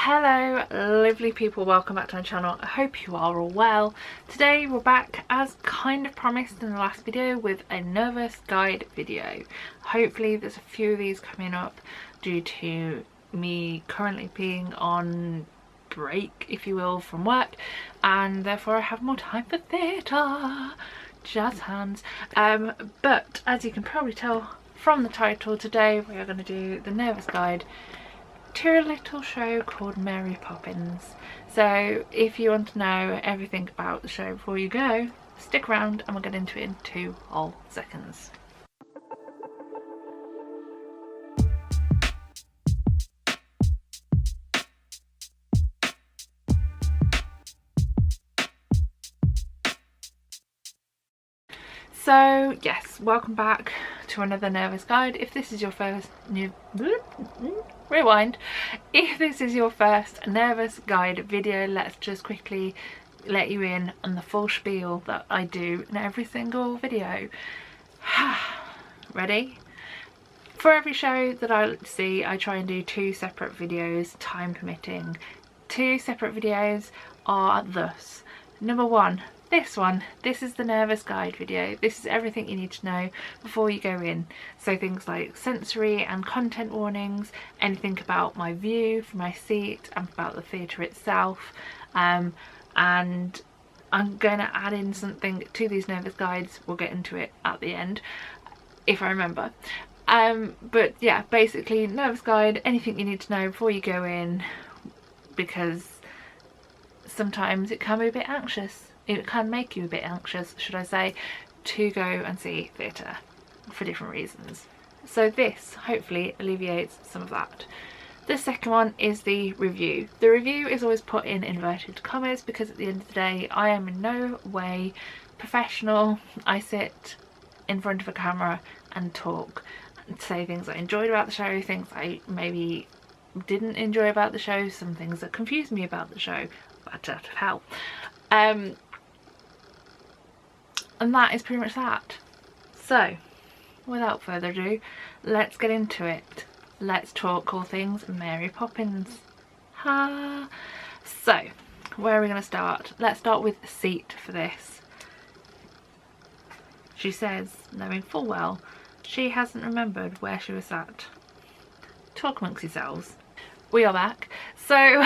Hello lovely people, welcome back to my channel. I hope you are all well. Today we're back as kind of promised in the last video with a nervous guide video. Hopefully there's a few of these coming up due to me currently being on break, if you will, from work, and therefore I have more time for theatre. Jazz hands. But as you can probably tell from the title, today we are going to do the nervous guide to a little show called Mary Poppins. So if you want to know everything about the show before you go, stick around and we'll get into it in 2 whole seconds. So yes, welcome back to another nervous guide. If this is your first rewind. If this is your first nervous guide video, let's just quickly let you in on the full spiel that I do in every single video. Ready? For every show that I see, I try and do 2 separate videos, time permitting. 2 separate videos are thus: number 1, this is the nervous guide video. This is everything you need to know before you go in. So things like sensory and content warnings, anything about my view from my seat and about the theatre itself, and I'm going to add in something to these nervous guides. We'll get into it at the end if I remember. But yeah, basically nervous guide, anything you need to know before you go in, because sometimes it can be a bit anxious. It can make you a bit anxious, should I say, to go and see theatre for different reasons. So this hopefully alleviates some of that. The second one is the review. The review is always put in inverted commas because at the end of the day I am in no way professional. I sit in front of a camera and talk and say things I enjoyed about the show, things I maybe didn't enjoy about the show, some things that confused me about the show, but out of hell. And that is pretty much that. So without further ado, let's get into it. Let's talk all things Mary Poppins. Ha! So where are we going to start? Let's start with seat for this. She says, knowing full well she hasn't remembered where she was sat. Talk amongst yourselves. We are back. So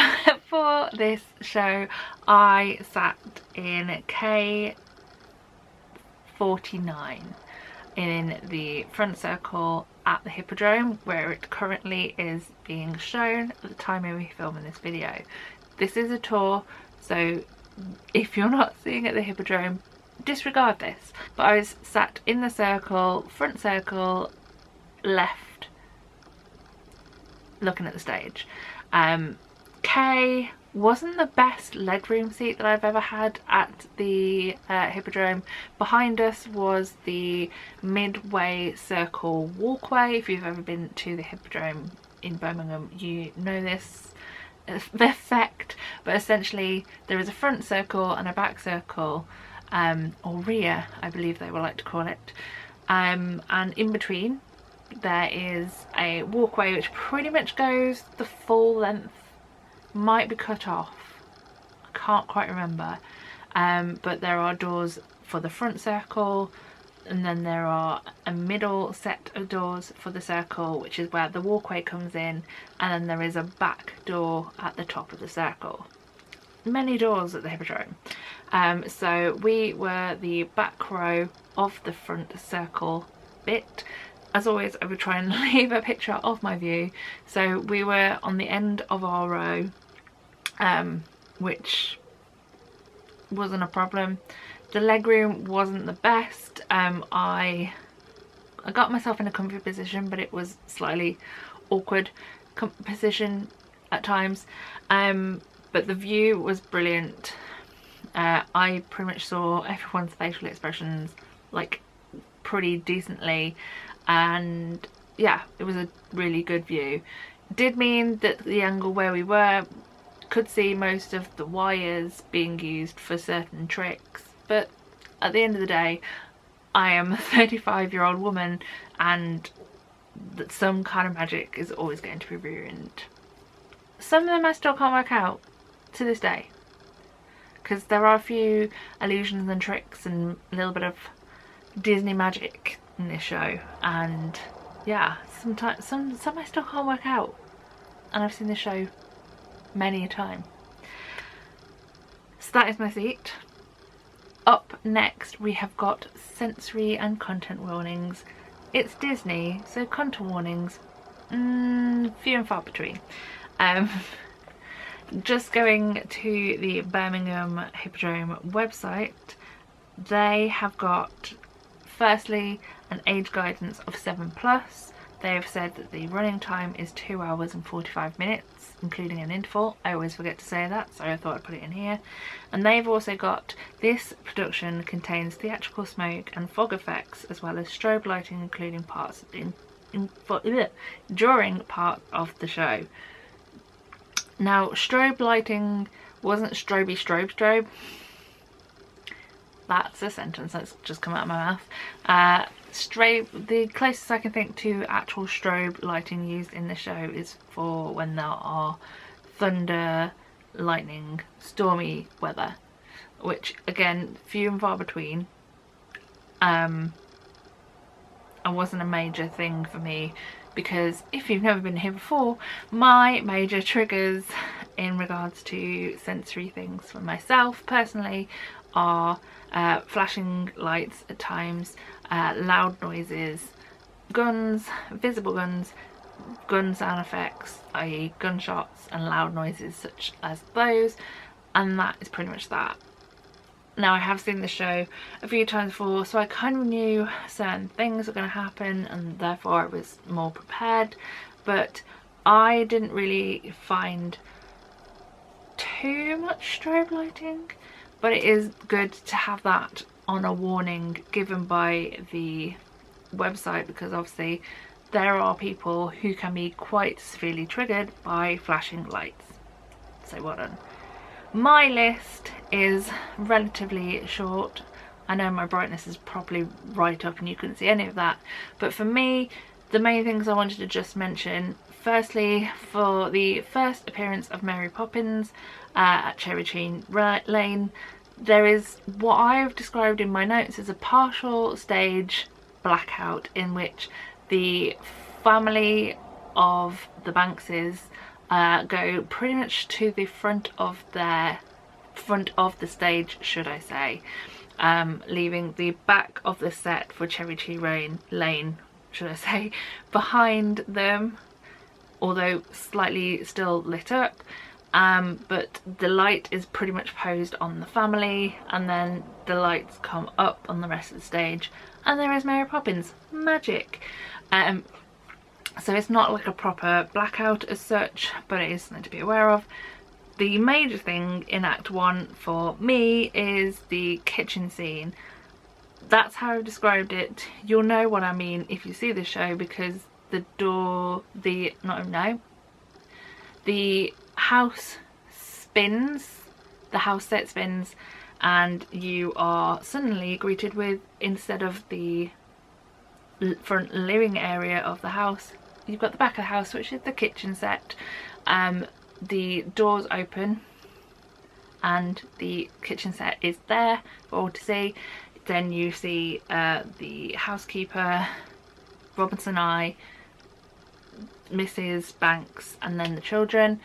for this show I sat in K49 in the front circle at the Hippodrome, where it currently is being shown at the time of me filming this video. This is a tour, so if you're not seeing at the Hippodrome, disregard this. But I was sat in the circle, front circle, left, looking at the stage. K wasn't the best legroom seat that I've ever had at the Hippodrome. Behind us was the midway circle walkway. If you've ever been to the Hippodrome in Birmingham, you know this effect, but essentially there is a front circle and a back circle, or rear I believe they would like to call it, and in between there is a walkway which pretty much goes the full length, might be cut off, I can't quite remember, but there are doors for the front circle, and then there are a middle set of doors for the circle, which is where the walkway comes in, and then there is a back door at the top of the circle. Many doors at the Hippodrome. So we were the back row of the front circle bit. As always, I would try and leave a picture of my view. So we were on the end of our row, which wasn't a problem. The legroom wasn't the best. I got myself in a comfy position, but it was slightly awkward position at times. But the view was brilliant. I pretty much saw everyone's facial expressions like pretty decently, and yeah, it was a really good view. Did mean that the angle where we were could see most of the wires being used for certain tricks, but at the end of the day I am a 35-year-old woman and that some kind of magic is always going to be ruined. some of them I still can't work out to this day, because there are a few illusions and tricks and a little bit of Disney magic in this show, and yeah, sometimes some I still can't work out, and I've seen this show many a time. So that is my seat. Up next we have got sensory and content warnings. It's Disney, so content warnings, few and far between. Just going to the Birmingham Hippodrome website, they have got firstly an age guidance of 7+. They have said that the running time is 2 hours and 45 minutes, including an interval. I always forget to say that, so I thought I'd put it in here. And they've also got, this production contains theatrical smoke and fog effects, as well as strobe lighting, including parts during part of the show. Now, strobe lighting wasn't strobe. That's a sentence that's just come out of my mouth. The closest I can think to actual strobe lighting used in the show is for when there are thunder, lightning, stormy weather, which again, few and far between. And wasn't a major thing for me, because if you've never been here before, my major triggers in regards to sensory things for myself personally are flashing lights at times, loud noises, guns, visible guns, gun sound effects, i.e. gunshots, and loud noises such as those, and that is pretty much that. Now, I have seen the show a few times before, so I kind of knew certain things were going to happen, and therefore I was more prepared, but I didn't really find too much strobe lighting. But it is good to have that on a warning given by the website, because obviously there are people who can be quite severely triggered by flashing lights. So well done. My list is relatively short. I know my brightness is probably right up and you couldn't see any of that, but for me, the main things I wanted to just mention, firstly, for the first appearance of Mary Poppins at Cherry Tree Lane, there is what I've described in my notes as a partial stage blackout, in which the family of the Bankses go pretty much to the front of the stage, should I say, leaving the back of the set for Cherry Tree Lane, should I say, behind them, although slightly still lit up. But the light is pretty much posed on the family, and then the lights come up on the rest of the stage, and there is Mary Poppins magic. So it's not like a proper blackout as such, but it is something to be aware of. The major thing in Act 1 for me is the kitchen scene. That's how I've described it. You'll know what I mean if you see the show, because the house spins, the house set spins, and you are suddenly greeted with, instead of the front living area of the house, you've got the back of the house, which is the kitchen set. The doors open and the kitchen set is there for all to see. Then you see the housekeeper, Robinson Eye, Mrs. Banks, and then the children.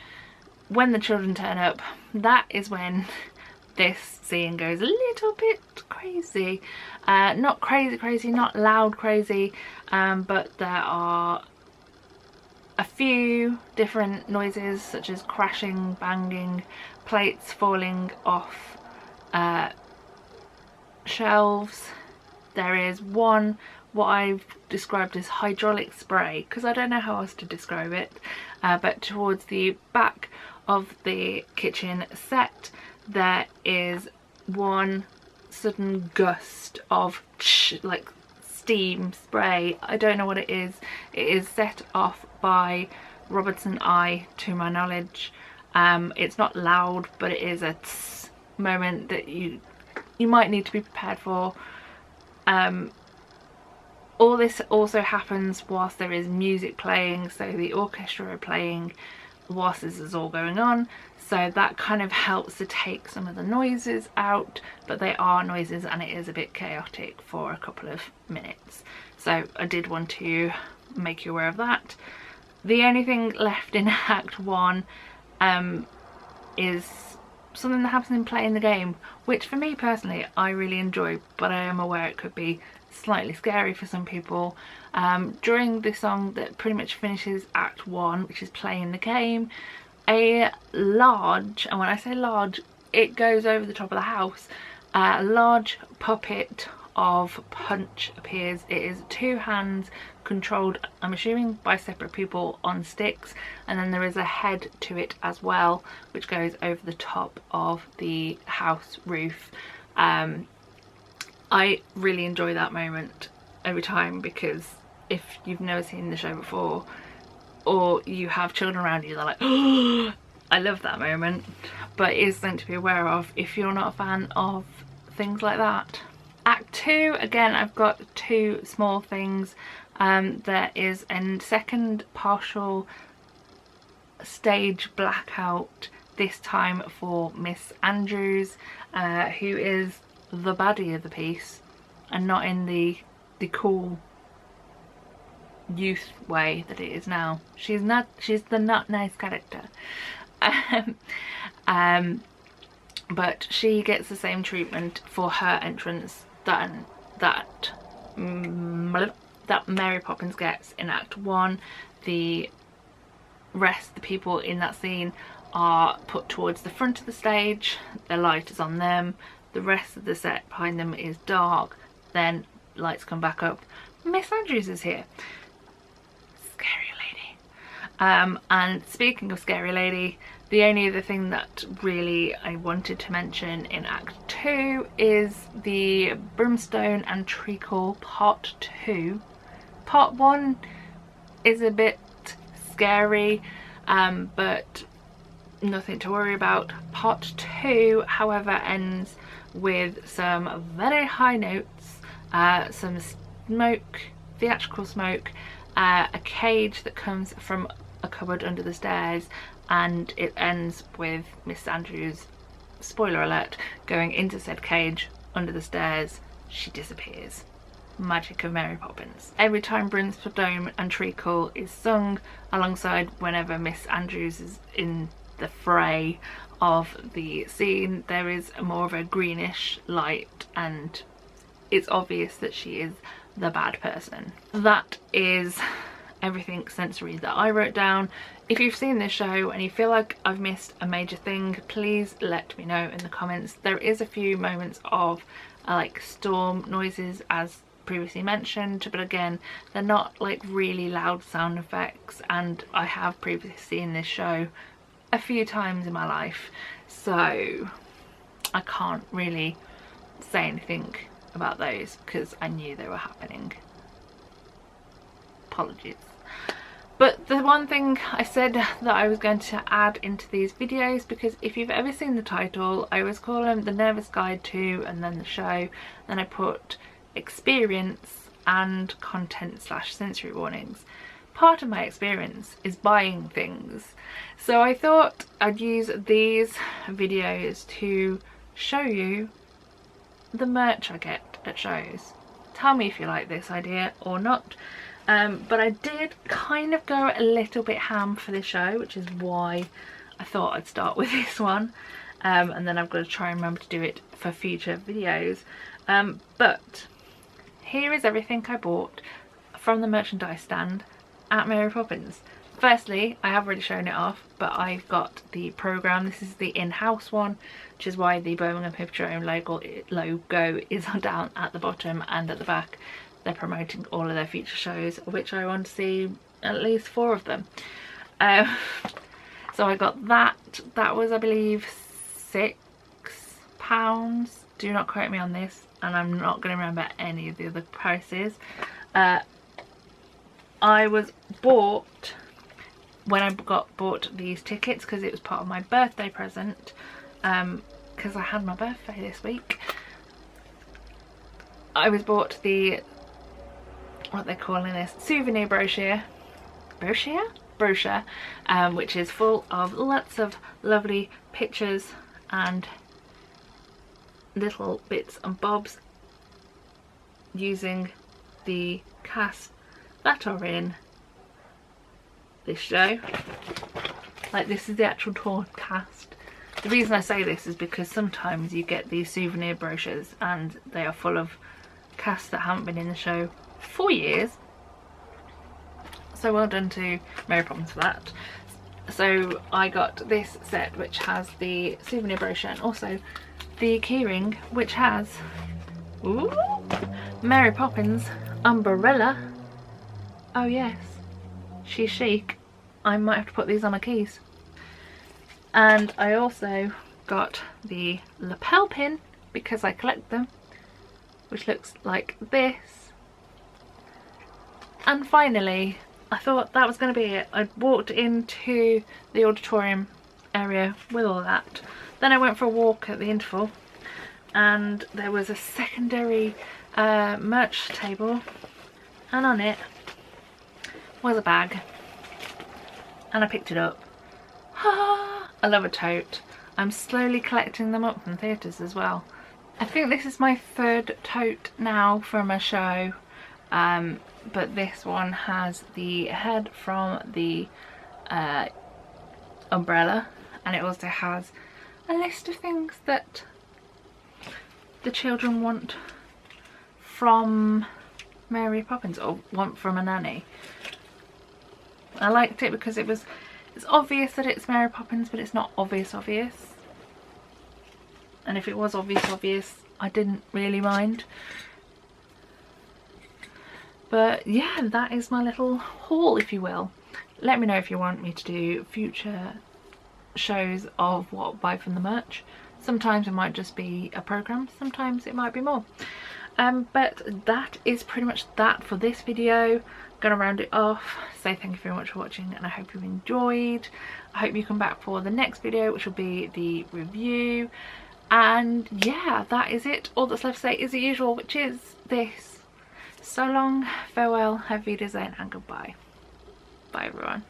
When the children turn up, that is when this scene goes a little bit crazy. Not crazy, not loud crazy, but there are a few different noises, such as crashing, banging, plates falling off shelves. There is one, what I've described as hydraulic spray, because I don't know how else to describe it, but towards the back of the kitchen set there is one sudden gust of like steam spray. I don't know what it is. It is set off by Robertson Eye, to my knowledge. It's not loud, but it is a tss moment that you might need to be prepared for. All this also happens whilst there is music playing, so the orchestra are playing whilst this is all going on, so that kind of helps to take some of the noises out, but they are noises and it is a bit chaotic for a couple of minutes, so I did want to make you aware of that. The only thing left in Act 1 is something that happens in playing the game, which for me personally I really enjoy, but I am aware it could be slightly scary for some people. During the song that pretty much finishes Act 1, which is playing the game, a large, and when I say large, it goes over the top of the house, a large puppet of Punch appears. It is 2 hands controlled, I'm assuming, by separate people on sticks, and then there is a head to it as well, which goes over the top of the house roof. I really enjoy that moment every time, because if you've never seen the show before or you have children around you, they're like, oh, I love that moment. But it is something to be aware of if you're not a fan of things like that. Act 2, again, I've got 2 small things. There is a second partial stage blackout, this time for Miss Andrews, who is the baddie of the piece, and not in the cool youth way that it is now. She's the not nice character. But she gets the same treatment for her entrance that Mary Poppins gets in Act 1. The rest of the people in that scene are put towards the front of the stage, the light is on them, the rest of the set behind them is dark, then lights come back up. Miss Andrews is here. Scary lady. And speaking of scary lady, the only other thing that really I wanted to mention in Act 2 is the Brimstone and Treacle Part 2. Part 1 is a bit scary, but nothing to worry about. Part 2, however, ends with some very high notes, some smoke, theatrical smoke, a cage that comes from a cupboard under the stairs, and it ends with Miss Andrews, spoiler alert, going into said cage under the stairs. She disappears. Magic of Mary Poppins. Every time Brimstone and Treacle is sung, alongside whenever Miss Andrews is in the fray of the scene, there is more of a greenish light, and it's obvious that she is the bad person. That is everything sensory that I wrote down. If you've seen this show and you feel like I've missed a major thing, please let me know in the comments. There is a few moments of like storm noises, as previously mentioned, but again, they're not like really loud sound effects, and I have previously seen this show a few times in my life, so I can't really say anything about those because I knew they were happening. Apologies. But the one thing I said that I was going to add into these videos, because if you've ever seen the title, I always call them The Nervous Guide to, and then the show, then I put experience and content / sensory warnings. Part of my experience is buying things, so I thought I'd use these videos to show you the merch I get at shows. Tell me if you like this idea or not. But I did kind of go a little bit ham for this show, which is why I thought I'd start with this one, and then I've got to try and remember to do it for future videos. But here is everything I bought from the merchandise stand at Mary Poppins. Firstly, I have already shown it off, but I've got the programme. This is the in-house one, which is why the Birmingham Hippodrome logo is down at the bottom and at the back. They're promoting all of their future shows, which I want to see at least 4 of them. So I got that. That was, I believe, £6. Do not quote me on this, and I'm not going to remember any of the other prices. I was bought, when I bought these tickets, because it was part of my birthday present, because I had my birthday this week, I was bought the, what they're calling this, souvenir brochure. brochure, which is full of lots of lovely pictures and little bits and bobs using the cast that are in this show. Like, this is the actual tour cast. The reason I say this is because sometimes you get these souvenir brochures and they are full of casts that haven't been in the show for years. So well done to Mary Poppins for that. So I got this set which has the souvenir brochure and also the keyring which has, ooh, Mary Poppins umbrella. Oh yes, she's chic. I might have to put these on my keys. And I also got the lapel pin because I collect them, which looks like this. And finally, I thought that was going to be it. I walked into the auditorium area with all that. Then I went for a walk at the interval and there was a secondary merch table, and on it was a bag, and I picked it up. I love a tote. I'm slowly collecting them up from theatres as well. I think this is my third tote now from a show, but this one has the head from the umbrella, and it also has a list of things that the children want from Mary Poppins, or want from a nanny. I liked it because it's obvious that it's Mary Poppins, but it's not obvious. And if it was obvious, I didn't really mind. But yeah, that is my little haul, if you will. Let me know if you want me to do future shows of what I buy from the merch. Sometimes it might just be a programme, sometimes it might be more. But that is pretty much that for this video. I'm gonna round it off, say thank you very much for watching, and I hope you enjoyed. I hope you come back for the next video, which will be the review. And yeah, that is it. All that's left to say is the usual, which is this: so long, farewell, auf Wiedersehen, and goodbye. Bye everyone.